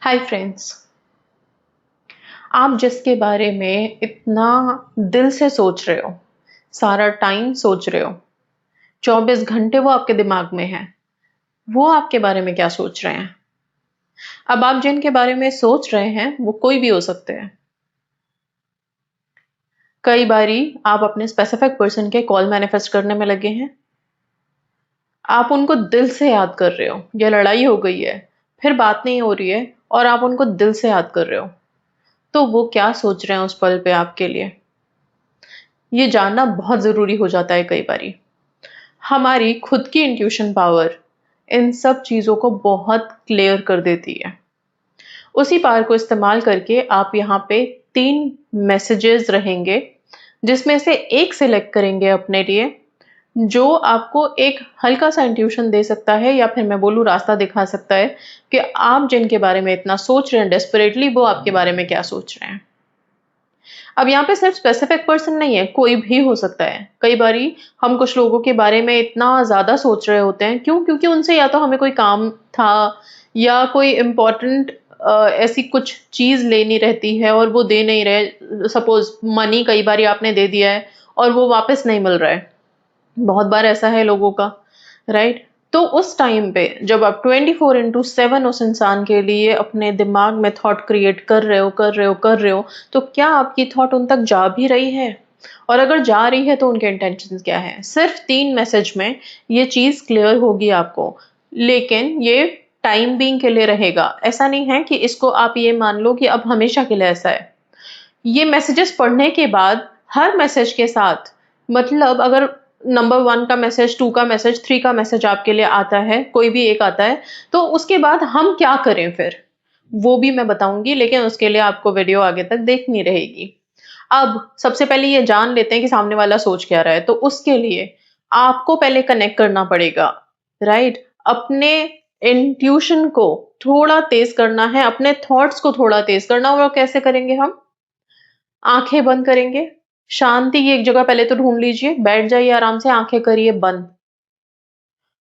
Hi friends. आप जिसके बारे में इतना दिल से सोच रहे हो, सारा टाइम सोच रहे हो, 24 घंटे वो आपके दिमाग में है, वो आपके बारे में क्या सोच रहे हैं? अब आप जिनके बारे में सोच रहे हैं वो कोई भी हो सकते हैं। कई बारी आप अपने स्पेसिफिक पर्सन के कॉल मैनिफेस्ट करने में लगे हैं। आप उनको दिल से याद कर रहे हो, या लड़ाई हो गई है, फिर बात नहीं हो रही है और आप उनको दिल से याद कर रहे हो, तो वो क्या सोच रहे हैं उस पल पे आपके लिए, ये जानना बहुत ज़रूरी हो जाता है कई बारी। हमारी खुद की इंट्यूशन पावर इन सब चीज़ों को बहुत क्लियर कर देती है। उसी पावर को इस्तेमाल करके आप यहाँ पे 3 मैसेजेस रहेंगे, जिसमें से एक सिलेक्ट करेंगे अपने लिए, जो आपको एक हल्का-सा इंट्यूशन दे सकता है, या फिर मैं बोलूँ रास्ता दिखा सकता है कि आप जिनके बारे में इतना सोच रहे हैं डेस्परेटली, वो आपके बारे में क्या सोच रहे हैं। अब यहाँ पे सिर्फ स्पेसिफिक पर्सन नहीं है, कोई भी हो सकता है। कई बारी हम कुछ लोगों के बारे में इतना ज़्यादा सोच रहे होते हैं, क्यों? क्योंकि उनसे या तो हमें कोई काम था, या कोई इम्पोर्टेंट ऐसी कुछ चीज़ लेनी रहती है और वो दे नहीं रहे। सपोज़ मनी कई बारी आपने दे दिया है और वो वापस नहीं मिल रहा है। बहुत बार ऐसा है लोगों का, राइट? तो उस टाइम पे जब आप 24/7 उस इंसान के लिए अपने दिमाग में थॉट क्रिएट कर रहे हो, तो क्या आपकी थॉट उन तक जा भी रही है? और अगर जा रही है तो उनके इंटेंशंस क्या हैं? सिर्फ 3 मैसेज में ये चीज़ क्लियर होगी आपको, लेकिन ये टाइम बीइंग के लिए रहेगा। ऐसा नहीं है कि इसको आप ये मान लो कि अब हमेशा के लिए ऐसा है। ये मैसेजेस पढ़ने के बाद हर मैसेज के साथ, मतलब अगर नंबर 1 का मैसेज, 2 का मैसेज, 3 का मैसेज आपके लिए आता है, कोई भी एक आता है, तो उसके बाद हम क्या करें फिर? वो भी मैं बताऊँगी, लेकिन उसके लिए आपको वीडियो आगे तक देखनी रहेगी। अब सबसे पहले ये जान लेते हैं कि सामने वाला सोच क्या रहा है, तो उसके लिए आपको पहले कनेक्ट करना पड़ेगा, राइट? अपने इंट्यूशन को थोड़ा तेज़ करना है, अपने थॉट्स को थोड़ा तेज़ करना, और वो कैसे करेंगे हम? आँखें बंद करेंगे, शांति की एक जगह पहले तो ढूँढ लीजिए, बैठ जाइए आराम से, आँखें करिए बंद।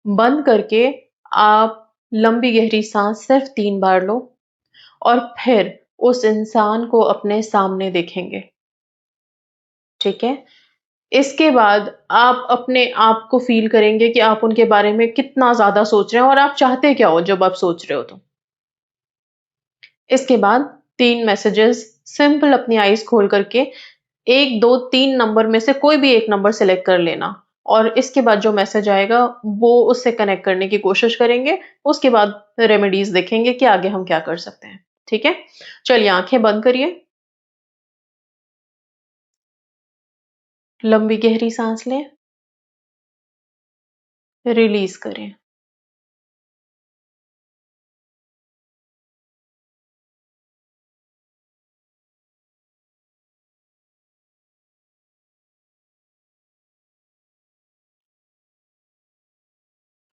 बंद करके आप लंबी गहरी साँस सिर्फ़ 3 बार लो, और फिर उस इंसान को अपने सामने देखेंगे, ठीक है? इसके बाद आप अपने आप को फ़ील करेंगे कि आप उनके बारे में कितना ज़्यादा सोच रहे हैं और आप चाहते क्या हो जब आप सोच रहे हो तो। इसके बाद 3 मैसेजेस सिंपल अपनी आईज़ खोल करके 1, 2, 3 नंबर में से कोई भी एक नंबर सेलेक्ट कर लेना, और इसके बाद जो मैसेज आएगा वो उससे कनेक्ट करने की कोशिश करेंगे। उसके बाद रेमेडीज़ देखेंगे कि आगे हम क्या कर सकते हैं, ठीक है? चलिए आँखें बंद करिए, लंबी गहरी साँस लें, रिलीज़ करें।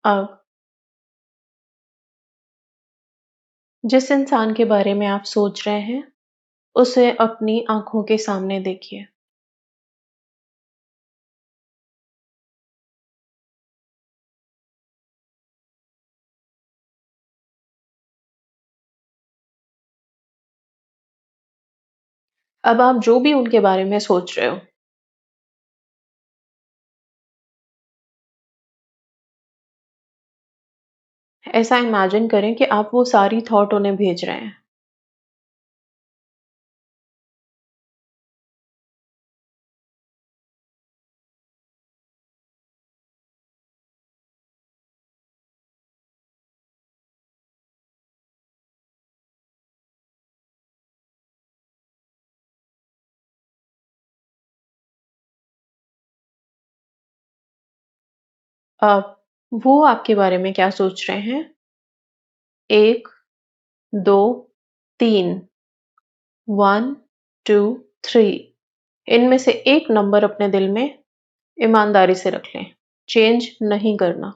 अब जिस इंसान के बारे में आप सोच रहे हैं, उसे अपनी आँखों के सामने देखिए। अब आप जो भी उनके बारे में सोच रहे हो, ऐसा इमेजिन करें कि आप वो सारी थॉट उन्हें भेज रहे हैं। अब वो आपके बारे में क्या सोच रहे हैं? 1, 2, 3, 1, 2, 3, इनमें से एक नंबर अपने दिल में ईमानदारी से रख लें, चेंज नहीं करना।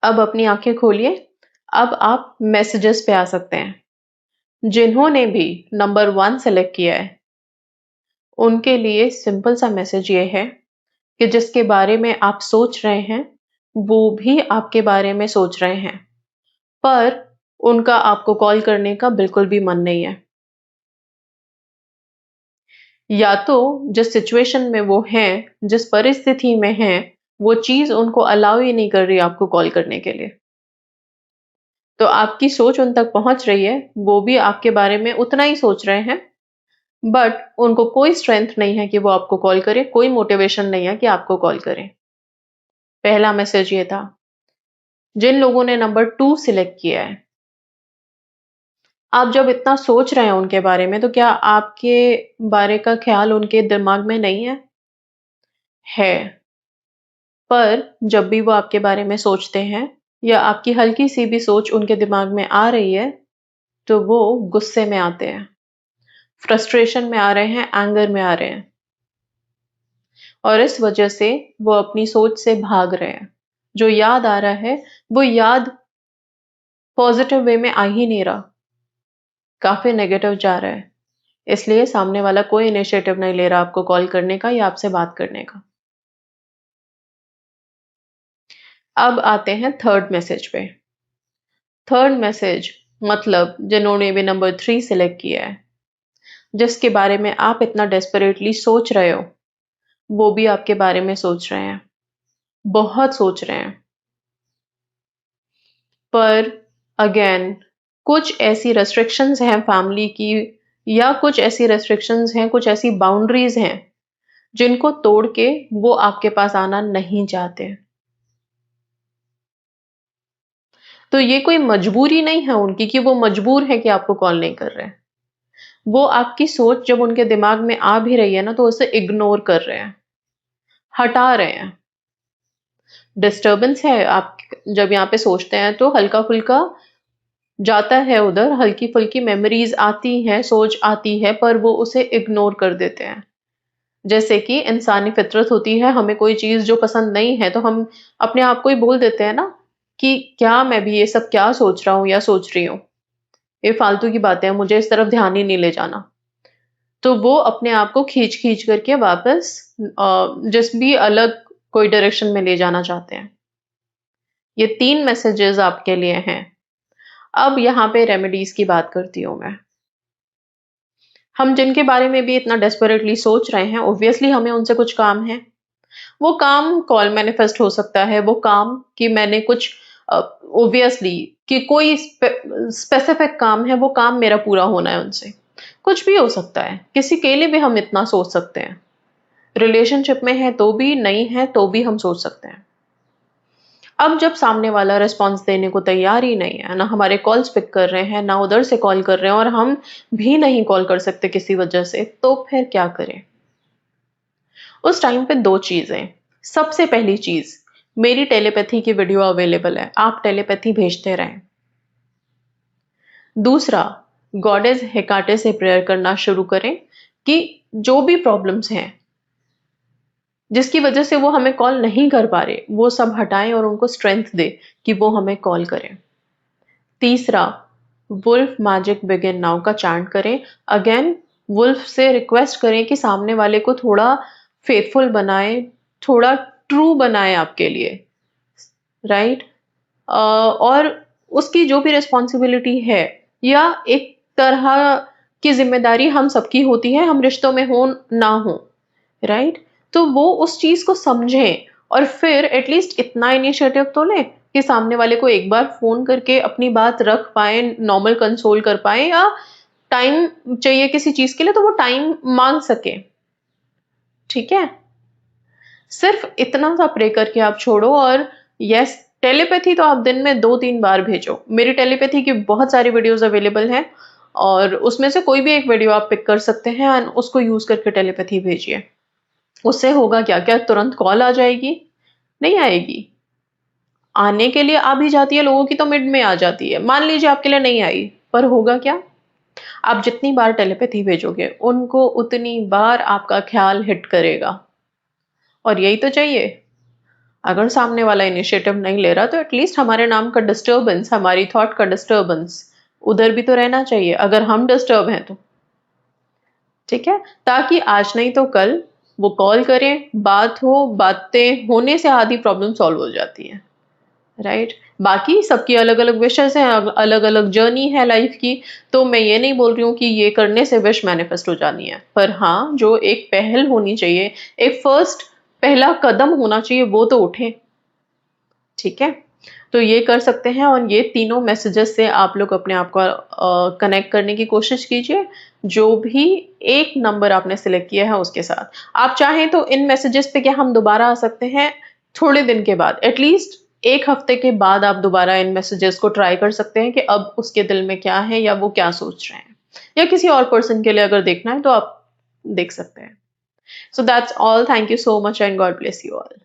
अब अपनी आँखें खोलिए, अब आप मैसेजेस पे आ सकते हैं। जिन्होंने भी नंबर 1 सेलेक्ट किया है, उनके लिए सिंपल सा मैसेज ये है कि जिसके बारे में आप सोच रहे हैं, वो भी आपके बारे में सोच रहे हैं, पर उनका आपको कॉल करने का बिल्कुल भी मन नहीं है। या तो जिस सिचुएशन में वो हैं, जिस परिस्थिति में हैं, वो चीज़ उनको अलाउ ही नहीं कर रही आपको कॉल करने के लिए। तो आपकी सोच उन तक पहुँच रही है, वो भी आपके बारे में उतना ही सोच रहे हैं, बट उनको कोई स्ट्रेंथ नहीं है कि वो आपको कॉल करें, कोई मोटिवेशन नहीं है कि आपको कॉल करें। पहला मैसेज ये था। जिन लोगों ने नंबर 2 सिलेक्ट किया है, आप जब इतना सोच रहे हैं उनके बारे में, तो क्या आपके बारे का ख़्याल उनके दिमाग में नहीं है? है। पर जब भी वो आपके बारे में सोचते हैं या आपकी हल्की-सी भी सोच उनके दिमाग में आ रही है, तो वो गुस्से में आते हैं, फ्रस्ट्रेशन में आ रहे हैं, एंगर में आ रहे हैं और इस वजह से वो अपनी सोच से भाग रहे हैं। जो याद आ रहा है, वो याद पॉज़िटिव वे में आ ही नहीं रहा, काफ़ी नेगेटिव जा रहा है। इसलिए सामने वाला कोई इनिशिएटिव नहीं ले रहा आपको कॉल करने का या आपसे बात करने का। अब आते हैं थर्ड मैसेज पे। थर्ड मैसेज मतलब जिन्होंने भी नंबर 3 सिलेक्ट किया है, जिसके बारे में आप इतना डेस्परेटली सोच रहे हो, वो भी आपके बारे में सोच रहे हैं, बहुत सोच रहे हैं। पर अगेन कुछ ऐसी रेस्ट्रिक्शंस हैं फैमिली की या कुछ ऐसी रेस्ट्रिक्शंस हैं, कुछ ऐसी बाउंड्रीज हैं, जिनको तोड़ के वो आपके पास आना नहीं चाहते। तो ये कोई मजबूरी नहीं है उनकी कि वो मजबूर है कि आपको कॉल नहीं कर रहे हैं। वो आपकी सोच जब उनके दिमाग में आ भी रही है ना, तो उसे इग्नोर कर रहे हैं, हटा रहे हैं। डिस्टर्बेंस है, आप जब यहाँ पे सोचते हैं तो हल्का-फुल्का जाता है उधर, हल्की-फुल्की मेमोरीज़ आती हैं, सोच आती है, पर वो उसे इग्नोर कर देते हैं। जैसे कि इंसानी फितरत होती है, हमें कोई चीज़ जो पसंद नहीं है, तो हम अपने आप को ही बोल देते हैं ना कि क्या मैं भी ये सब क्या सोच रहा हूँ या सोच रही हूँ? ये फालतू की बातें हैं, मुझे इस तरफ ध्यान ही नहीं ले जाना। तो वो अपने आप को खींच-खींच करके वापस जिस भी अलग कोई डायरेक्शन में ले जाना चाहते हैं। ये 3 मैसेजेस आपके लिए हैं। अब यहाँ पे रेमेडीज़ की बात करती हूँ मैं। हम जिनके बारे में भी इतना डेस्परेटली सोच रहे हैं, ऑब्वियसली हमें उनसे कुछ काम है। वो काम कॉल मैनिफेस्ट हो सकता है, वो काम कि मैंने कुछ ऑब्वियसली कि कोई स्पेसिफिक काम है, वो काम मेरा पूरा होना है उनसे। कुछ भी हो सकता है, किसी के लिए भी हम इतना सोच सकते हैं। रिलेशनशिप में है तो भी, नहीं है तो भी हम सोच सकते हैं। अब जब सामने वाला रिस्पॉन्स देने को तैयार ही नहीं है, ना हमारे कॉल्स पिक कर रहे हैं, ना उधर से कॉल कर रहे हैं और हम भी नहीं कॉल कर सकते किसी वजह से, तो फिर क्या करें? उस टाइम पे 2 चीज़ें। सबसे पहली चीज़, मेरी टेलीपैथी की वीडियो अवेलेबल है, आप टेलीपैथी भेजते रहें। दूसरा, गॉडेस हेकाटे से प्रेयर करना शुरू करें कि जो भी प्रॉब्लम्स हैं, जिसकी वजह से वो हमें कॉल नहीं कर पा रहे, वो सब हटाएँ और उनको स्ट्रेंथ दें कि वो हमें कॉल करें। तीसरा, वुल्फ मैजिक बिगिन नाउ का चैंट करें। अगेन वुल्फ से रिक्वेस्ट करें कि सामने वाले को थोड़ा फेथफुल बनाए, थोड़ा ट्रू बनाए आपके लिए, राइट? और उसकी जो भी रिस्पॉन्सिबिलिटी है या एक तरह की जिम्मेदारी हम सबकी होती है, हम रिश्तों में हो ना हो, राइट? तो वो उस चीज को समझें और फिर एटलीस्ट इतना इनिशिएटिव तो लें कि सामने वाले को एक बार फोन करके अपनी बात रख पाए, नॉर्मल कंसोल कर पाए या टाइम चाहिए किसी चीज के लिए तो वो टाइम मांग सके। ठीक है, सिर्फ इतना सा प्रे करके आप छोड़ो। और यस, टेलीपैथी तो आप दिन में 2-3 बार भेजो। मेरी टेलीपैथी की बहुत सारी वीडियोस अवेलेबल हैं और उसमें से कोई भी एक वीडियो आप पिक कर सकते हैं एंड उसको यूज करके टेलीपैथी भेजिए। उससे होगा क्या, क्या तुरंत कॉल आ जाएगी? नहीं आएगी। आने के लिए आ भी जाती है, लोगों की तो मिड में आ जाती है। मान लीजिए आपके लिए नहीं आई, पर होगा क्या? आप जितनी बार टेलीपैथी भेजोगे, उनको उतनी बार आपका ख्याल हिट करेगा। और यही तो चाहिए। अगर सामने वाला इनिशिएटिव नहीं ले रहा, तो एटलीस्ट हमारे नाम का डिस्टर्बेंस, हमारी थॉट का डिस्टर्बेंस उधर भी तो रहना चाहिए अगर हम डिस्टर्ब हैं तो। ठीक है? ताकि आज नहीं तो कल वो कॉल करें, बात हो, बातें होने से आधी प्रॉब्लम सॉल्व हो जाती है, राइट? बाकी सबकी अलग-अलग विशेज़ हैं, अलग-अलग जर्नी है लाइफ़ की, तो मैं ये नहीं बोल रही हूँ कि ये करने से विश मैनिफेस्ट हो जानी है। पर हाँ, जो एक पहल होनी चाहिए, एक फर्स्ट पहला कदम होना चाहिए, वो तो उठें। ठीक है? तो ये कर सकते हैं और ये तीनों मैसेजेस से आप लोग अपने आप को कनेक्ट करने की कोशिश कीजिए, जो भी एक नंबर आपने सिलेक्ट किया है उसके साथ। आप चाहें तो इन मैसेजेस पे क्या हम दोबारा आ सकते हैं थोड़े दिन के बाद, एटलीस्ट 1 हफ्ते के बाद आप दोबारा इन मैसेजेस को ट्राई कर सकते हैं कि अब उसके दिल में क्या है या वो क्या सोच रहे हैं। या किसी और पर्सन के लिए अगर देखना है तो आप देख सकते हैं। So that's all, thank you so much and God bless you all.